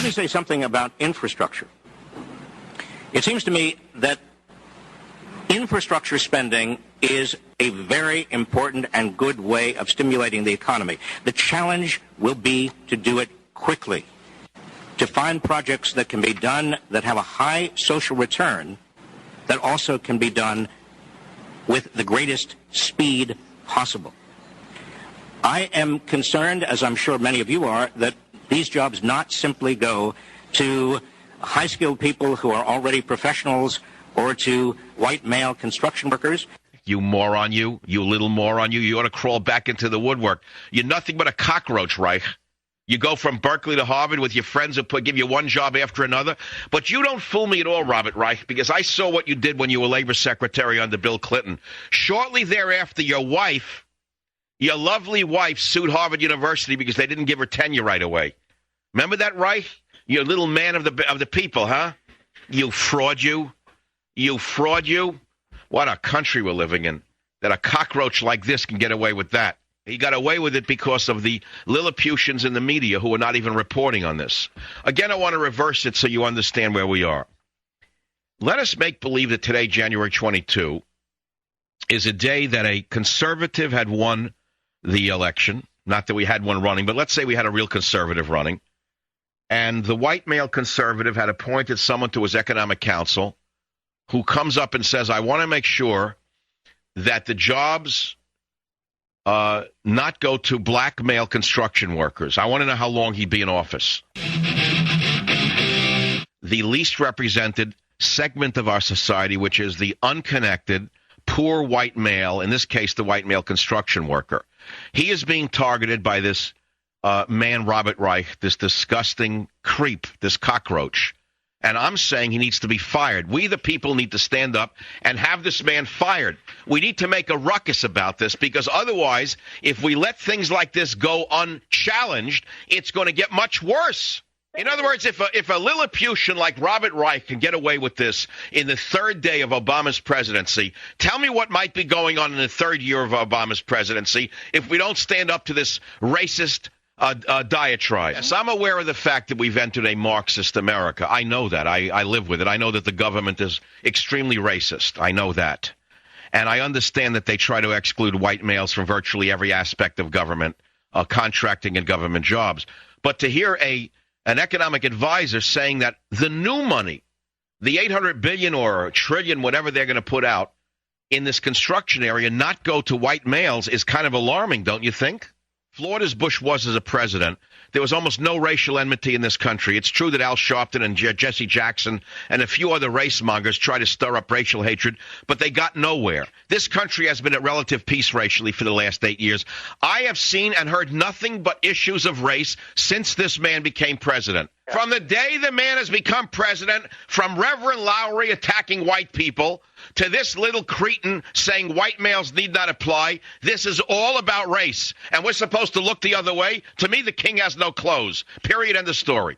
me say something about infrastructure. It seems to me that infrastructure spending is a very important and good way of stimulating the economy. The challenge will be to do it quickly, to find projects that can be done that have a high social return that also can be done with the greatest speed possible. I am concerned, as I'm sure many of you are, that these jobs not simply go to high-skilled people who are already professionals or to white male construction workers. You moron, you little moron, you ought to crawl back into the woodwork. You're nothing but a cockroach, Reich. You go from Berkeley to Harvard with your friends who give you one job after another. But you don't fool me at all, Robert Reich, because I saw what you did when you were labor secretary under Bill Clinton. Shortly thereafter, your lovely wife, sued Harvard University because they didn't give her tenure right away. Remember that, Reich? You little man of the people, huh? You fraud, you. You fraud, you. What a country we're living in, that a cockroach like this can get away with that. He got away with it because of the Lilliputians in the media who are not even reporting on this. Again, I want to reverse it so you understand where we are. Let us make believe that today, January 22, is a day that a conservative had won the election. Not that we had one running, but let's say we had a real conservative running. And the white male conservative had appointed someone to his economic council who comes up and says, I want to make sure that the jobs not go to black male construction workers. I want to know how long he'd be in office. The least represented segment of our society, which is the unconnected, poor white male, in this case, the white male construction worker. He is being targeted by this man, Robert Reich, this disgusting creep, this cockroach. And I'm saying he needs to be fired. We, the people, need to stand up and have this man fired. We need to make a ruckus about this, because otherwise, if we let things like this go unchallenged, it's going to get much worse. In other words, if a Lilliputian like Robert Reich can get away with this in the third day of Obama's presidency, tell me what might be going on in the third year of Obama's presidency if we don't stand up to this racist diatribe. Yes, I'm aware of the fact that we've entered a Marxist America. I know that. I live with it. I know that the government is extremely racist. I know that. And I understand that they try to exclude white males from virtually every aspect of government, contracting and government jobs. But to hear an economic advisor saying that the new money, the $800 billion or trillion, whatever they're going to put out in this construction area, not go to white males is kind of alarming, don't you think? Flawed as Bush was as a president, there was almost no racial enmity in this country. It's true that Al Sharpton and Jesse Jackson and a few other race mongers tried to stir up racial hatred, but they got nowhere. This country has been at relative peace racially for the last 8 years. I have seen and heard nothing but issues of race since this man became president. From the day the man has become president, from Reverend Lowry attacking white people to this little cretin saying white males need not apply, this is all about race. And we're supposed to look the other way? To me, the king has no clothes. Period. End of story.